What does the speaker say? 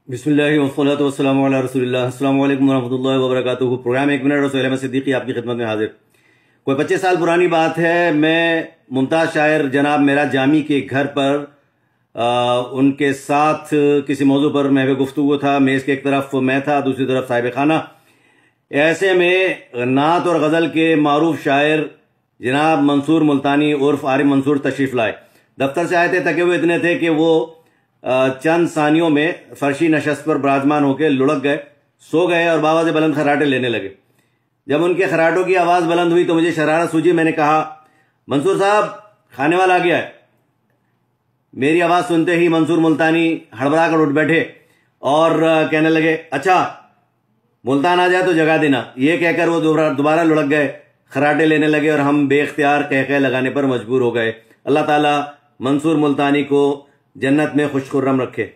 بسم اللہ والصلاۃ والسلام علی رسول اللہ. السلام علیکم ورحمۃ اللہ وبرکاتہ. پروگرام ایک منٹ اور سہیل احمد صدیقی آپ کی خدمت میں حاضر. کوئی 25 سال پرانی بات ہے. میں ممتاز شاعر جناب میراج جامی کے گھر پر ان کے ساتھ کسی موضوع پر محو گفتگو تھا. میز کے ایک طرف میں تھا، دوسری طرف صاحب خانہ. ایسے میں نعت اور غزل کے معروف شاعر جناب منصور ملتانی عرف عارف منصور تشریف لائے. دفتر سے آئے تھے، تھکے ہوئے اتنے تھے کہ وہ چند ثانیوں میں فرشی نشست پر براجمان ہو کے لڑک گئے، سو گئے اور بابا سے بلند خراٹے لینے لگے. جب ان کے خراٹوں کی آواز بلند ہوئی تو مجھے شرارت سوچی. میں نے کہا، منصور صاحب کھانے والا آ گیا ہے. میری آواز سنتے ہی منصور ملتانی ہڑبڑا کر اٹھ بیٹھے اور کہنے لگے، اچھا ملتان آ جائے تو جگہ دینا. یہ کہہ کر وہ دوبارہ لڑک گئے، خراٹے لینے لگے اور ہم بے اختیار قہقہ لگانے پر مجبور ہو گئے. اللہ تعالیٰ منصور ملتانی کو جنت میں خوش خرم رکھے.